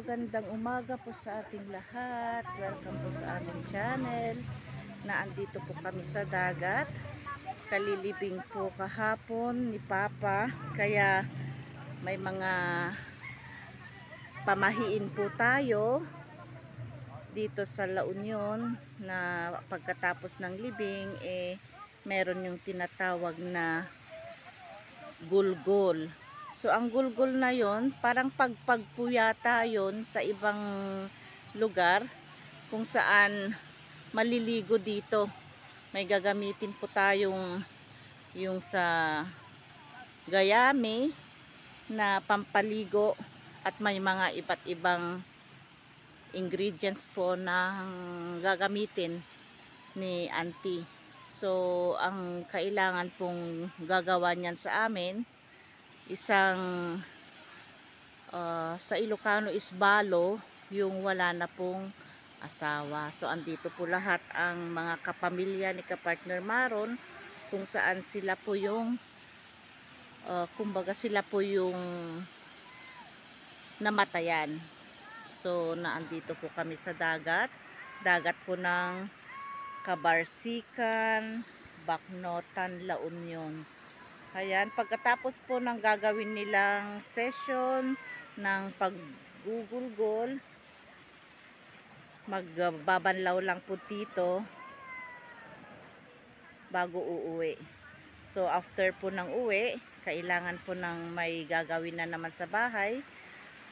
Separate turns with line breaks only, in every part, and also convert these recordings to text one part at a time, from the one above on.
magandang umaga po sa ating lahat. Welcome po sa aming channel. Naandito po kami sa dagat. Kalilibing po kahapon ni Papa. Kaya may mga pamahiin po tayo dito sa La Union na pagkatapos ng libing meron yung tinatawag na gulgol. So ang gulgol na yon parang pagpagpuyata yon sa ibang lugar kung saan maliligo dito. May gagamitin po tayong yung sa gayami na pampaligo at may mga iba't ibang ingredients po na gagamitin ni auntie. So ang kailangan pong gagawa niyan sa amin isang sa Ilocano is balo, yung wala na pong asawa. So andito po lahat ang mga kapamilya ni Kapartner Maron kung saan sila po yung kumbaga sila po yung namatayan. So naandito po kami sa dagat po ng Cabarsican, Bacnotan, La Union. Ayan, pagkatapos po ng gagawin nilang session ng paggugulgol, magbabanlaw lang po dito bago uuwi. So after po ng uwi, kailangan po ng may gagawin na naman sa bahay,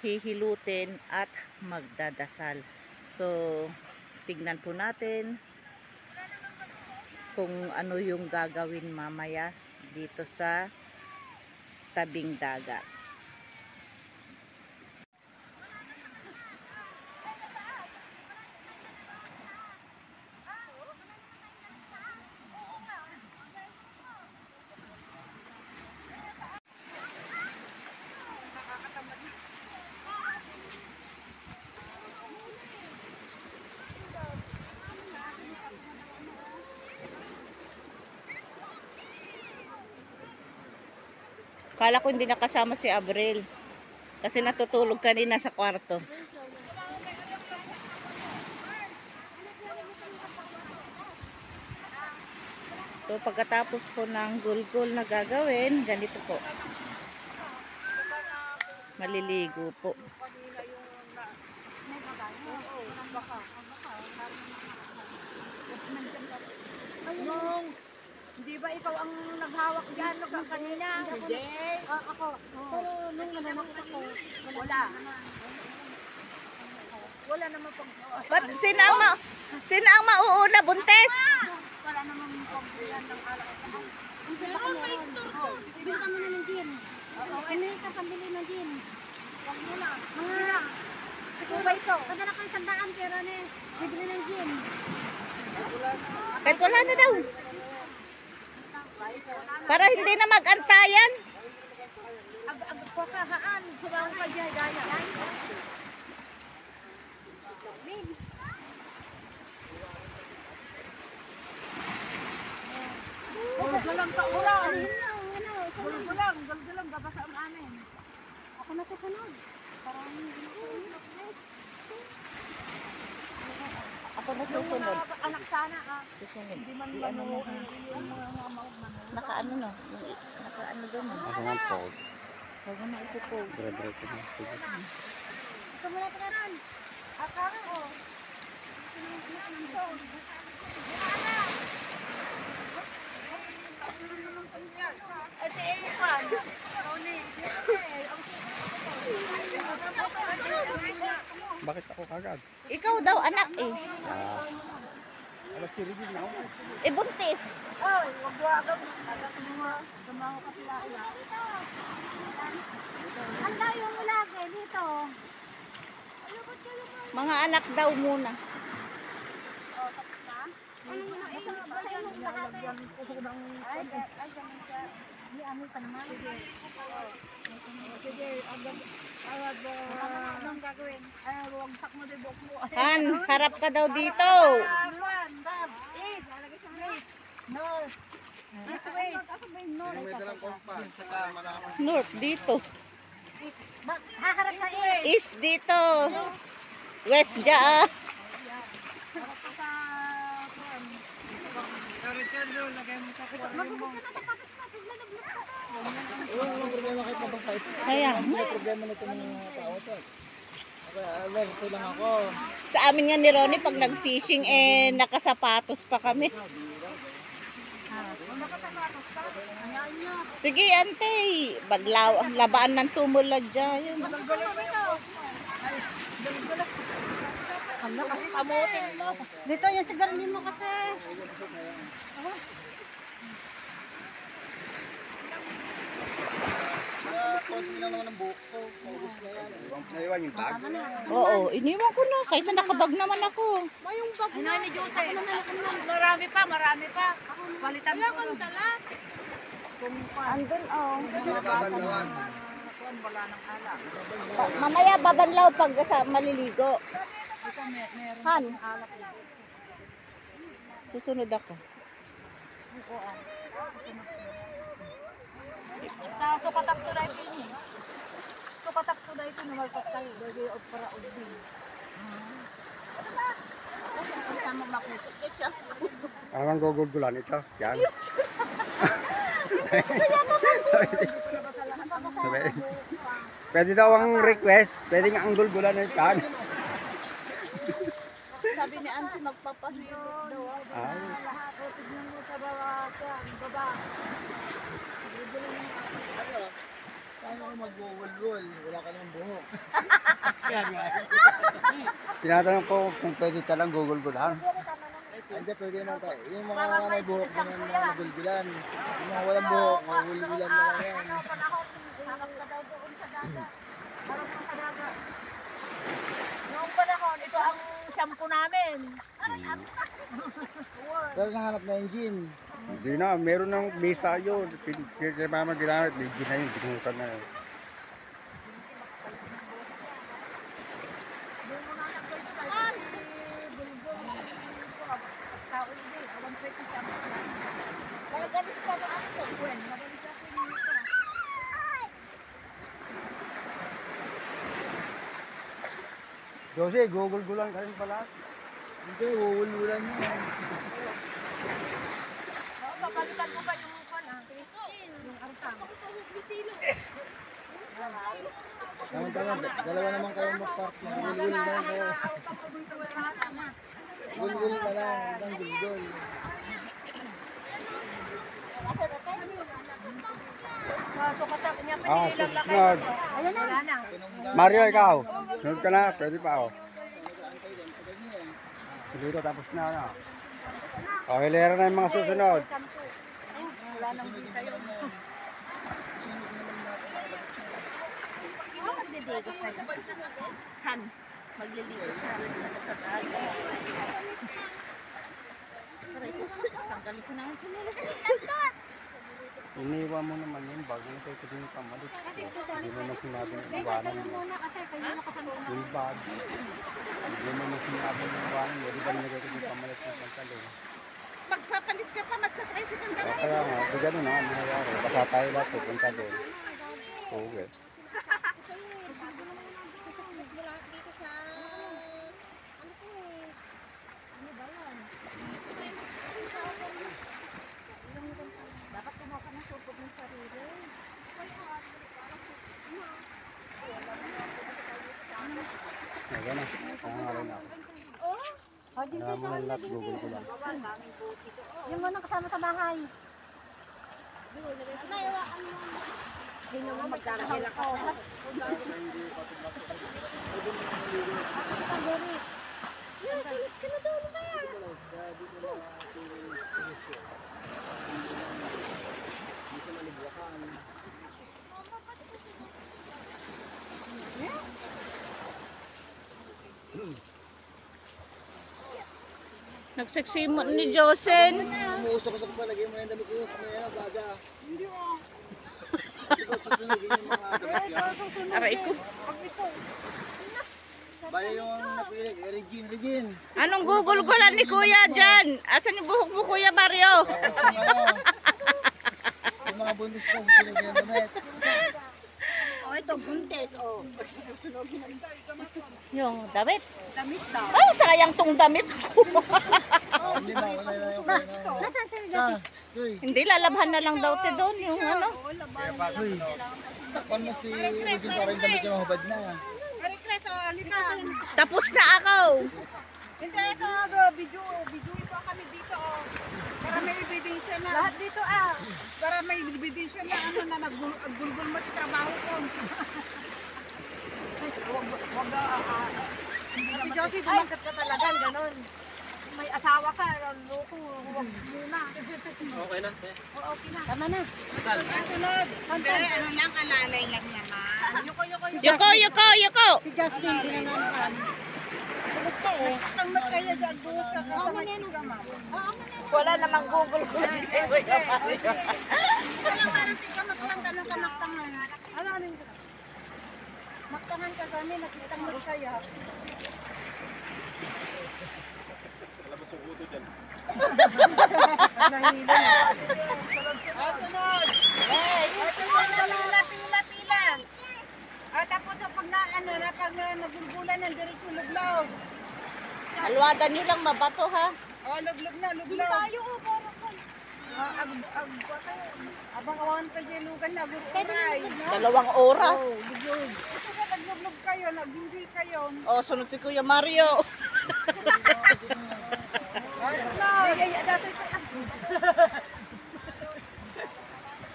hihilutin at magdadasal. So tignan po natin kung ano yung gagawin mamaya dito sa tabing dagat. Kala ko hindi nakasama si Abril kasi natutulog kanina sa kwarto. So pagkatapos po ng gulgol na gagawin, ganito po. Maliligo po.
Hindi ba ikaw ang naghawak dyan kanina? Hindi. Ako. Pero nung nananap ako, wala naman pag...
Ba't sino ang mauuna, buntes?
Wala naman pag-ulan ng alaw. Meron may store ko. Bili ka muna ng gin. Ano yung kapambili ng gin? Huwag mo na. Mga... Siguro ba ito? Padala ko yung sandaan pero bibili ng gin.
Kahit wala na daw. Para hindi na mag-antayan.
Pagkahaan, sabang ka dyan, gaya. Galgalang ka ulan. Galgalang, babasa ang amin. Ako na susunod.
Ako na susunod.
Anak sana
Susunod.
Hindi man manuho.
Naka-ano na. Naka-ano doon.
Ako nga po.
Huwag mo na ito.
Dire-diretso na.
Ito muna ito na ron. Akara o. Si Evan.
Bakit ako kagad?
Ikaw daw, anak eh.
Alas si Regine na ako.
Buntis.
Ay, wag wag. Tumaho ka pila. Ang layo mo lagi dito.
Mga anak daw muna.
Ano mo na ito? Basta yung lalagyan ko ng ay ganun siya. Ni ano pa naman. Sige, anong gagawin? Wagsak mo din buhok mo.
Han, harap ka daw dito. North, dito.
Haharap sa east.
East dito. West dyan.
Magugod ka na sa patas mo. Bigla nag-block ka.
Walang problema kahit mabang
Kaya,
May problema nito mga tao to. Ito lang ako.
sa amin nga ni Ronnie, pag nag-fishing, nakasapatos pa kami.
Kung nakasapatos ka, hayaan niyo.
Sige, ante. Labaan ng tumulad dyan.
Mas gusto mo dito. Ay, dala-dala. Hala, kasi kamutin mo. Dito, yung sigarilin mo kasi.
Konti lang naman ang buhok ko. Paubos na yan. Naiwan yung bag.
Oo, iniwan ko na. Kaysa nakabag naman ako.
Mayong bag na. Ay, ni Jose. Marami pa, marami pa. Palitan mo. Wala kang dala.
Andun, oh.
Nababalawan.
Mamaya babanlaw pag sa maliligo. Han. Susunod ako.
Sukatak to dahil ini. Sukatak to dahil ito. Numalpas kayo. Dahil para udin. Ang sama makutot.
Ang gugulgulan ito. Yan. Pwede daw ang request. Pwede nga ang gulgulan na yan.
Sabi ni Auntie magpapahilot daw.
Ay.
Lahat. Tignan mo sa baba.
Paano ka mag-wulwul? Wala ka ng buhok. Tinatanong ko kung pwede ka lang gugulgulan. Hindi, pwede naman tayo. Yung mga may buhok na nagulgulan. Yung mga walang buhok, magulgulan na lang yan.
Hanap ka daw doon sa dagat. Harap mo sa dagat. Noong panahon, ito ang shampoo namin.
Pero nahanap na yung gin. Hindi na, meron ng mesa yun. Kaya mama ginamit, may gin na yun, binuhusan na yun.
Nagalis ka doon ako. Nagalis ako dito.
Jose, gugulgulan ka rin pala. Hindi, wulwulan niya.
Papalitan mo ba yung mukha na? Yung artang.
Tama-tama, dalawa naman kayo mag-park. Gulgul na lang kayo. Gulgul na lang, hanggang gulgul.
Sukatak niya,
Ah,
pinilang na kayo.
susunod.
Ayan na. Wala na.
Mario, ikaw. Sunod ka na, pwede pa ako. Dito tapos na, ano. O, hilera na yung mga susunod.
Wala nang visa yun. Magdidigos na lang.
Han, magliligo na sa dagat. Aray ko, tanggalin ko na ang sinilas.
Iniwan mo naman yun bago na tayo kasi yung pamalit. Hindi mo na sinabi ng iwanan mo. Yung bag. Hindi mo na sinabi ng iwanan mo. Di ba nilagay ko yung pamalit ng pantalon?
Magpapalit ka pa, magsa-tricycle ka na.
Kaya nga, di gano'n na, mangyayari. Baka tayo lahat pupunta doon. Okay.
Dapat kumuha ka ng supot ng sarili.
Gano'n. Kaya nga rin ako. Kaya mo lang lahat, google ko lang.
Yung mo nang kasama sa bahay. Hindi naman magkakalala ka.
Nagsiksimot ni Josen.
Umuusok-usok pa, lagay mo na yung damit ko sa may baga. Hindi mo. Di ba susunodin yung mga damit yan?
Aray ko.
Bali yung napili, Regine.
Anong gugulgulan ni Kuya dyan? Asan yung buhok mo, Kuya Mario?
Tapos yung mga buntis ko, susunod yung damit.
ito, buntis, oh.
Yung damit.
Damit daw.
Ay, sayang tong damit ko.
Nasaan si Josie?
Hindi, lalabhan na lang daw te doon yung ano.
Oo, labanan na lang.
Takpan mo si Ujin para yung damit yung hubad na.
Maricres, oh, halika.
Tapos na ako.
Hindi, ito, video pa kami dito, oh. Para may ebidensya na. Lahat dito, ah. Para may ebidensya na, ano na, naggulgul mo sa trabaho ko. Ate Josie, dumagat ka talaga, ganon. May asawa ka, loko, huwag muna.
Okay lang, te.
Oo, okay na. Tama na. Sunod. Hindi, ano lang, alalay lang naman.
Yuko.
Si Justin, ginanahan. Sunod ka eh. Tangmat kayo dyan, buhos ka kasama ka, ma'am.
Wala namang Google ko.
Wala, parang tigamak lang, tanong ka maktangan. Ano yung maktangan ka kami, nakitang mo kaya. Nahilo na. Sunod. Pila. Tapos pag nagulgulan ng diretso luglaw.
Alwada nyo lang mabato ha.
Luglog na. Tayo abang awan ka dyan, lugan na, guray.
2 oras.
Luglog. Ito na, nagluglog kayo, nag-enjoy kayo.
Oh, sunod si Kuya Mario.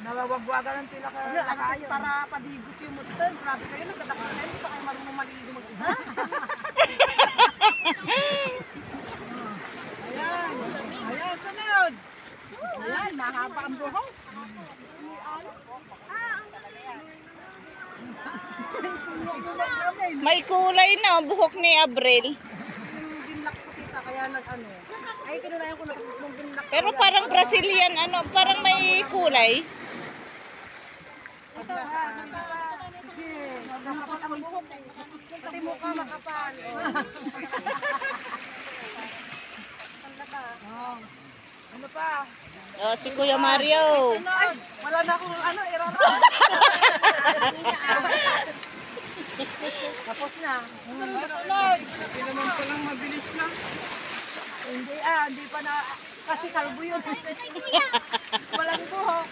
Nawawagwagan ng tila kayo. Para padigos yung mutan. Grabe kayo, nagkadakot na hindi pa kayo marunong maligo mag-isa. Ayan, sunod. Ayan, mahaba ang buhok.
May kulay na buhok ni Abril.
Binlock ko kita, kaya nag-ano. Ay, kinulayan ko na nung binlock.
Pero parang Brazilian parang may kulay.
Ito, sige, nakapal ang buhok. Pati mukha makapal. Ano pa?
Oh, si Kuya Mario.
Ay, wala na akong irara. Tapos na. Sunod. Hindi naman palang mabilis lang. Hindi pa na, kasi kalbo yun. Walang buhok.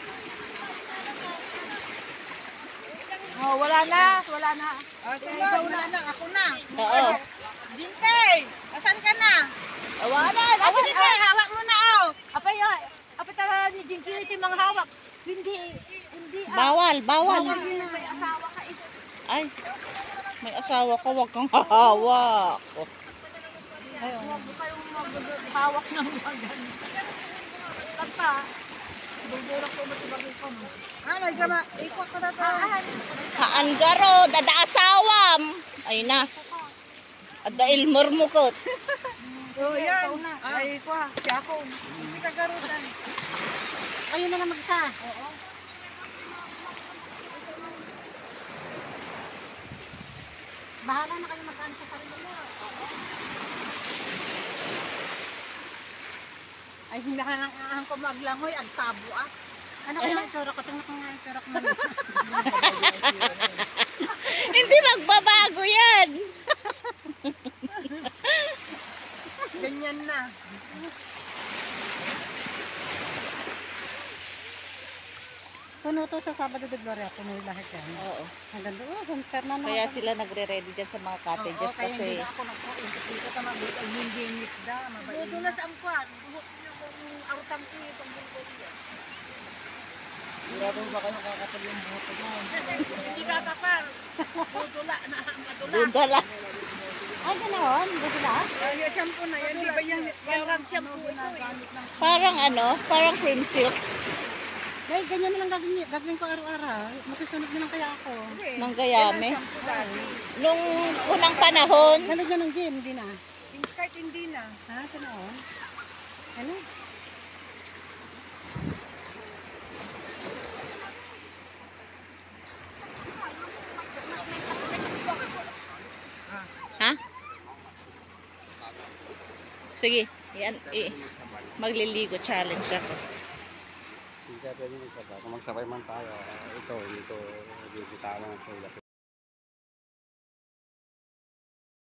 Oh, wala na. Sunod, wala na. Ako na.
Oo.
Jinkay, asan ka na?
Awanan.
Jinkay, hawak mo na, oh. Apay talaga ni Jinkay ito yung mga hawak. Hindi.
Bawal.
Sige na. May asawa ka eh.
Ay. May asawa ka, wag kang hahawak.
Huwag mo kayong maghawak ng magan. Basta, bubulak ko matibagay ko mo. Nagama, ikot ko na ito.
Haan garo, dada asawam. Ay na. Ada ilmor mo kot.
So, yan. Ay, ko ha. Si ako. Hindi ka garutan. Kayo na lang mag-isa. Oo. Bahala na kayo mag-ano sa sarili mo. Ay, hindi ka nang ahang ko maglangoy. Agtabo ah. Ano ka na itsura ko? Tingnan ko nga itsura ko.
Hindi magbabago yan.
Ganyan na. Puno to sa Sabado de Gloria. Puno lahat yan.
Oo.
Hanggang doon. San Fernando.
Kaya sila nagre-ready dyan sa mga cottages
kaya hindi
kasi
na ako nagpuin. Hindi ko tama. Hindi yung isda. Buto na sa ampuan. Buhok yung arutang ko itong buhok ko.
Sigurado ba kayo kakapal yung buhok mo?
Hindi ka kapal. Budula na. Madula.
budala.
Ay, ganoon? Budula? Ay, shampoo na yan. Di ba yan? Parang shampoo ito eh.
Parang cream silk
Ay, ganyan na lang gagawin ko araw-araw. Makisunod na lang kaya ako.
ng gayame. Nung unang panahon,
Nalagyan ng gin, hindi na. Kahit hindi na. Ha? Ganoon? Ano?
ha? Sige, yan, magliligo challenge ako.
Hindi ka pwede magsabay. Kung magsabay man tayo, ito, hindi ko tama ng tulad.